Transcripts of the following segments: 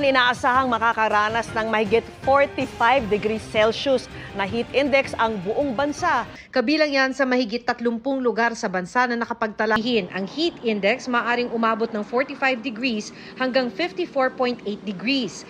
Inaasahang makakaranas ng mahigit 45 degrees Celsius na heat index ang buong bansa. Kabilang yan sa mahigit 30 lugar sa bansa na nakapagtalahin. Ang heat index maaring umabot ng 45 degrees hanggang 54.8 degrees.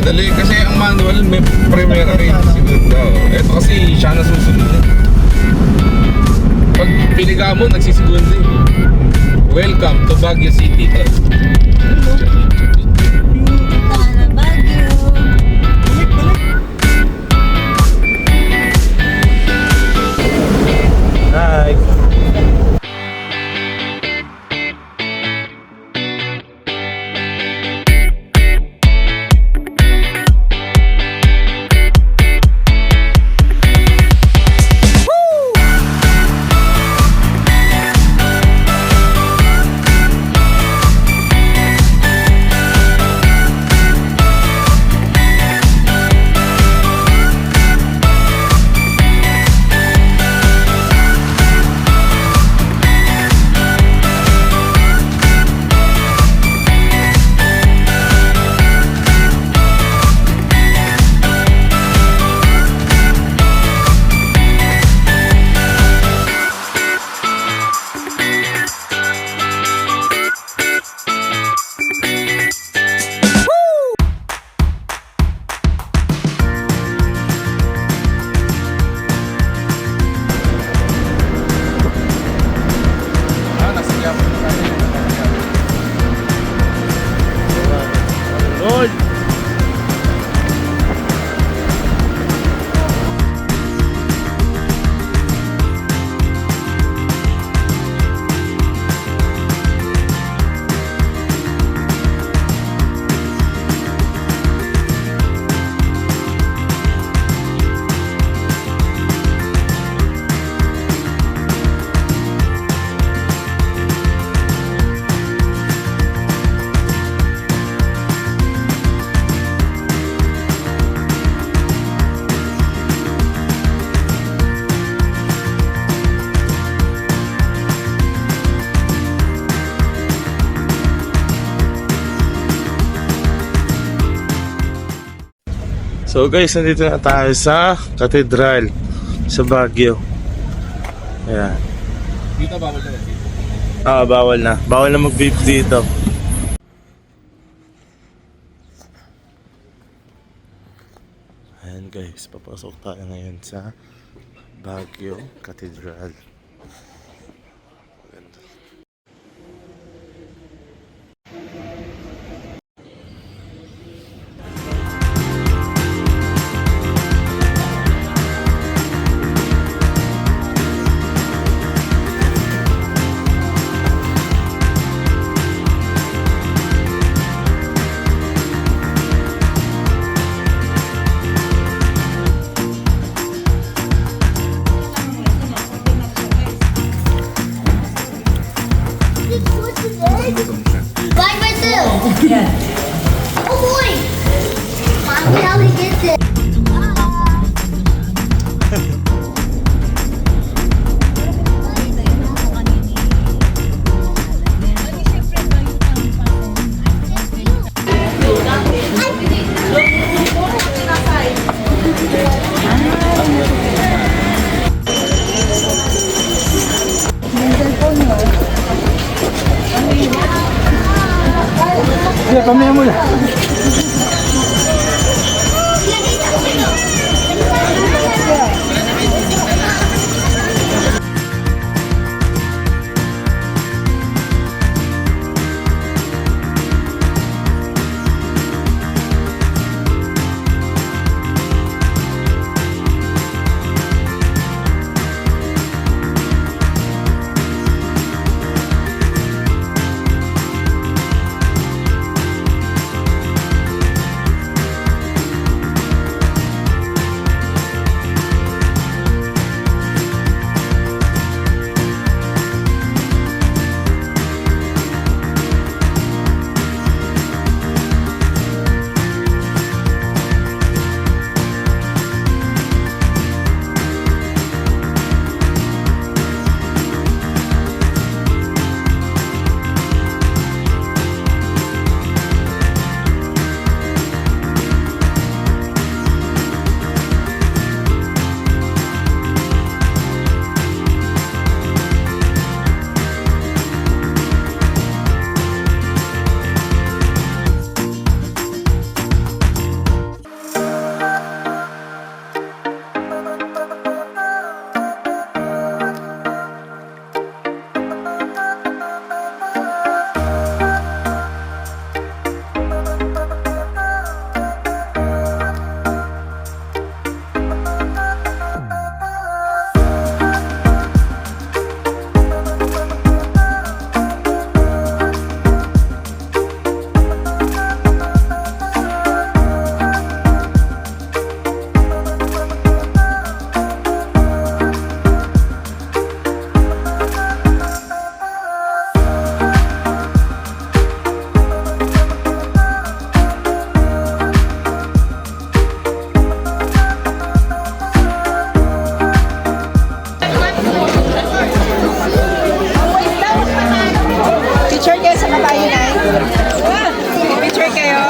Dali kasi ang manual may primera rin siguro. Ito kasi siya na susunod eh. Pag piniga mo, nagsisiguro din. Welcome to Baguio City. Hi. So guys, nandito na tayo sa Cathedral sa Baguio. Ayan. Dito bawal na dito. Bawal na. Bawal na mag-vape dito. Ayan guys, papasok tayo ngayon sa Baguio Cathedral. gutom ka. Slide right through. Yeah. Oh boy! Mommy, how he gets it? Picture kayo sa kabayo na. Picture kayo.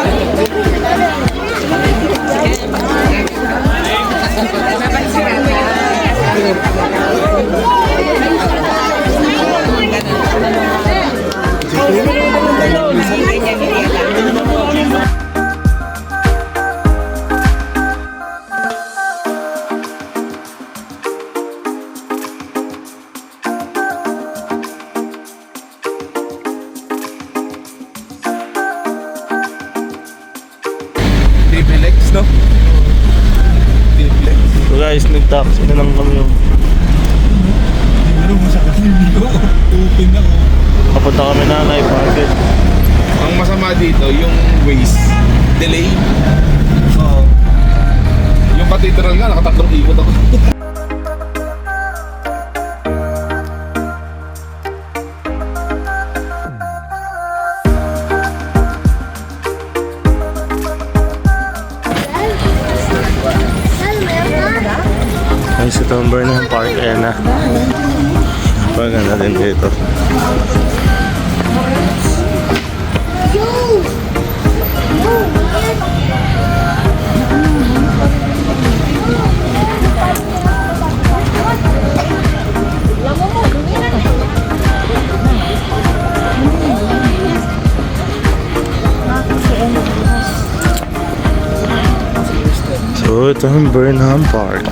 Triplex, no? Triplex. So guys, nag-taxi na lang kami. Ano mo sa kanino? Open na ko. Papunta kami na Night Market. Ang masama dito, yung waste delay. Oo. Yung cathedral nga, nakatatlong ikot ako. Ay, sa Burnham Park, ayan na. Paganda din dito. So, ito ang Burnham Park.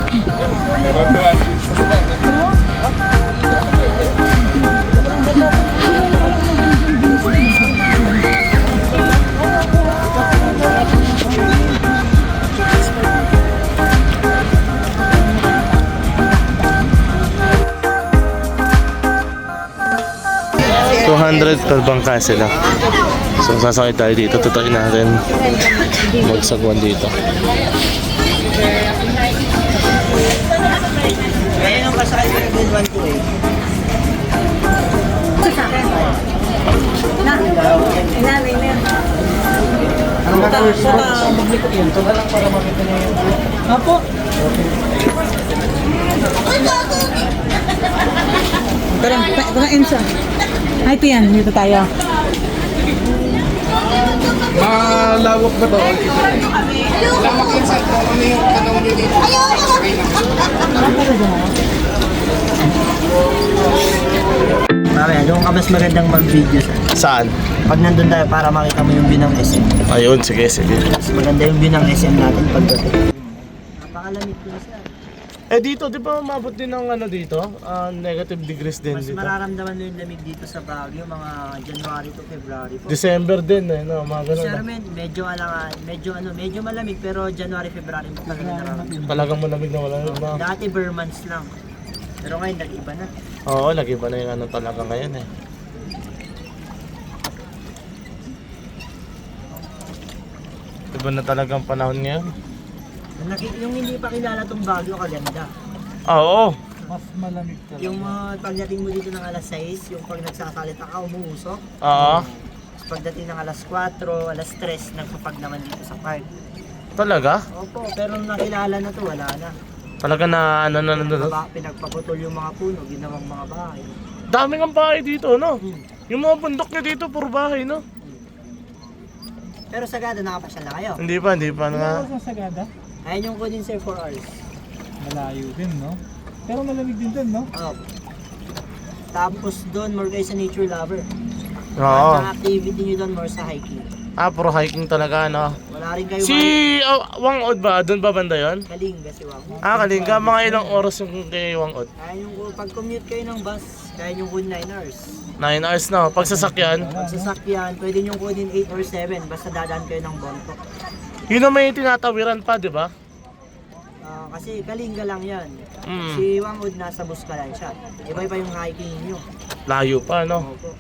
$200 per bangka sila. So sasakay tayo dito, tutuloy natin magsagwan dito. Ayan ang kasakay ko ng grade 1 to 8. Apo. Tara, kumain siya. Ay, ito yan. Dito tayo. Malawak ba to? Lawak yan sa ito. Ano yung tanong nyo dito? Mamaya, doon ka mas magandang mag-video sa. Saan? Pag nandun tayo para makita mo yung view ng SM. Ayun, sige, sige. Mas maganda yung view ng SM natin pagdating. Napakalamig din siya. Eh dito, di ba umabot din ng ano dito? Negative degrees din Mas dito. mararamdaman mo yung lamig dito sa Baguio mga January to February po. December din eh, no? Mga ganun. Sir no? men, medyo malamig pero January, February mo talaga nararamdaman. Talagang malamig na wala na. Dati bare months lang. Pero ngayon nag-iba na. Oo, lagi ba na yung ano talaga ngayon eh. Iba na talagang panahon ngayon. Yung hindi pa kilala tong Baguio kaganda. Oo. Yung pagdating mo dito ng alas 6, yung pag nagsasalita ka umuusok. Oo. Pagdating ng alas 4, alas 3, nagpapag naman dito sa park. Talaga? Opo, pero nung nakilala na to, wala na. Talaga na ano na nandun. Pinagpaputol yung mga puno, ginawang mga bahay. Daming ang bahay dito, no? Yung mga bundok niya dito, puro bahay, no? Pero sagada, nakapasyal na kayo. Hindi pa nga. Ayan yung kunin sir 4 hours. Malayo din, no? Pero malamig din dun, no? Opo. Tapos doon, more kayo sa nature lover. Oo. Ang activity nyo doon, more sa hiking. Puro hiking talaga, no? Wala rin kayo Si Wangod ba? Doon ba banda yun? Kalinga si Wang. Kalinga. Mga ilang oras yung kay Wangod? Kaya yung pag-commute kayo ng bus, kaya yung kunin 9 hours. 9 hours, no? Pag sasakyan, Pag sasakyan, pwede nyo kunin 8 or 7, basta dadaan kayo ng Bontoc. yun ang may tinatawiran pa, di ba? Kasi Kalinga lang yan. Mm. Si Wangud nasa Buskalan siya. Iba-iba yung hiking niyo. Layo pa, no? Opo.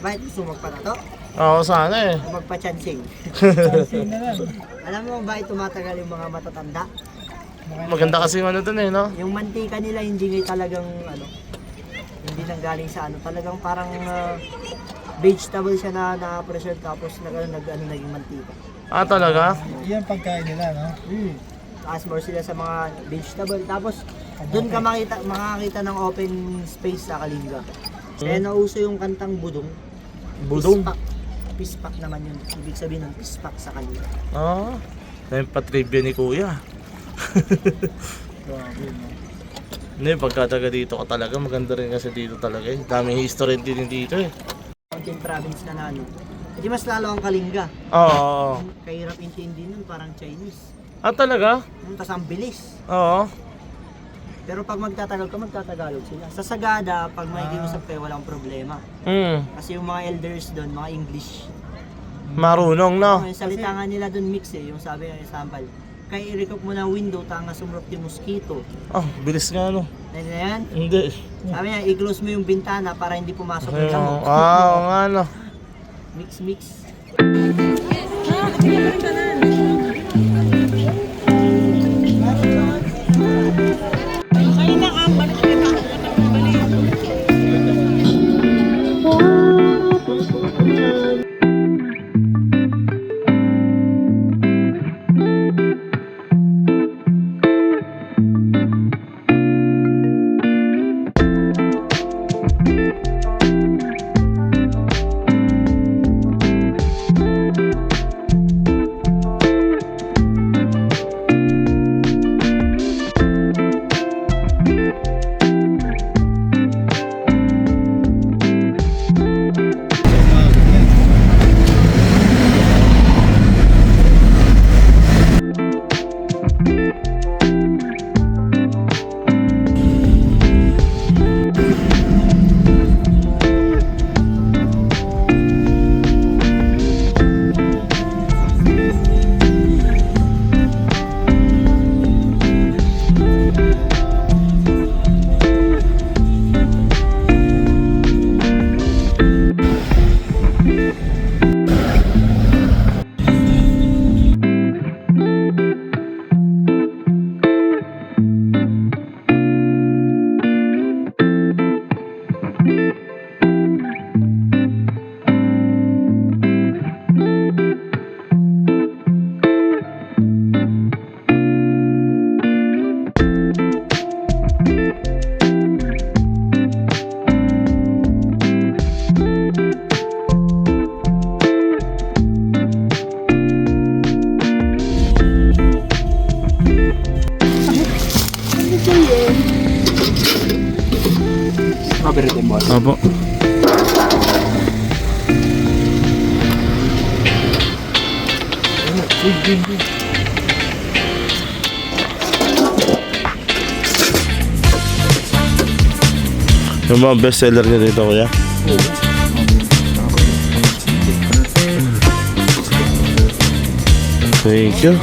Bakit gusto mo magpatato? Oo, sana eh. O magpa-chancing? Alam mo bakit tumatagal yung mga matatanda? Maganda kasi yung ano dun eh, no? Yung mantika nila hindi ngay talagang hindi nang galing sa talagang parang vegetable siya na preserve tapos naging mantika. Talaga? Yan pagkain nila, no? Taas more sila sa mga vegetable. Tapos doon ka makakita ng open space sa Kalinga. Kaya nauso yung kantang Budong. Budong? Pispak naman yun. Ibig sabihin ng pispak sa Kalinga. Dahil pa-trivia ni Kuya. Hindi, pagkataga dito ka talaga, maganda rin kasi dito talaga eh. Daming history din dito eh. Mountain province na Hindi mas lalo ang Kalinga. Oo. Kahirap intindi nun, parang Chinese. Talaga? Tapos ang bilis. Oo. Pero pag magtatagalog sila. Sa Sagada, pag may kiusap kayo, walang problema. Kasi yung mga elders doon, mga English. Marunong, no? Yung salita nga nila doon mix eh, yung sabi ng example. Kaya i-recook mo na window, tanga sumurok di mosquito. Bilis nga, no? Ano yan? Hindi. Sabi niya, i-close mo yung bintana para hindi pumasok yung lamok. Oo nga, no? Mix. Opo. Yung mga best seller niya dito, kuya? Thank you.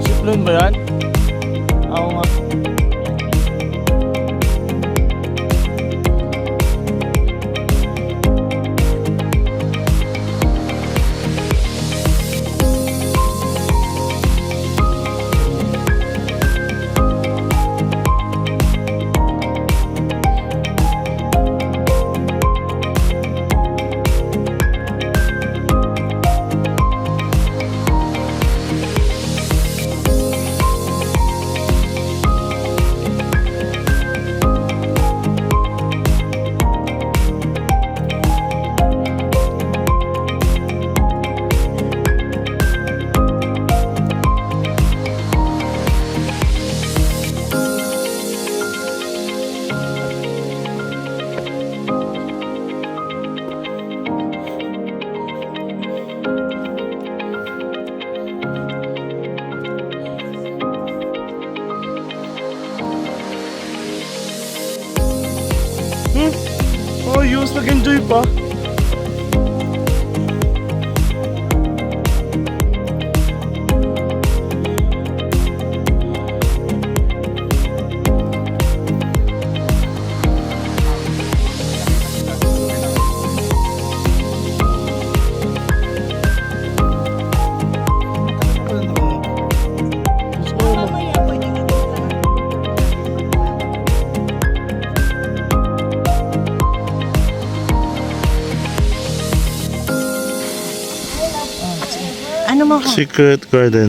Siplon ba yan? Oo nga. Oh, Yus, nag-enjoy pa. Ano mo ka? Secret Garden.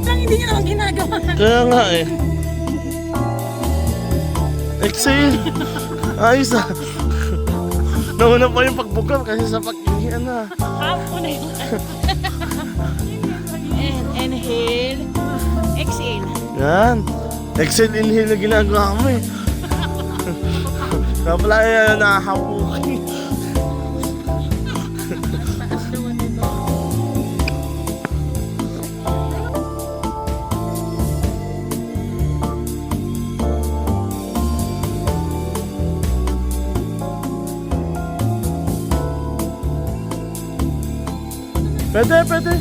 Hindi niya naman ginagawa. Kaya nga eh. Exhale. Ayos ah. Nauna pa yung pagbukal kasi sa pag-ihian na. Hapo na yun. And inhale. Exhale. Yan. Exhale, inhale na ginagawa mo eh. Kaya pala nahahapukin. Pwede, pwede.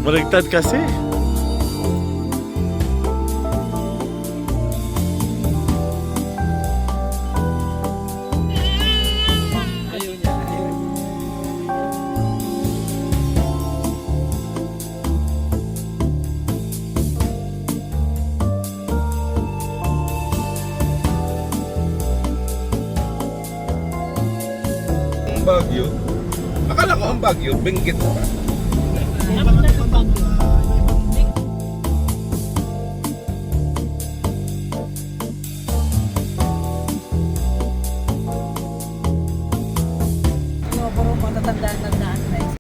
Baligtad kasi. Ang Baguio. Akala ko ang Baguio, Benguet pa.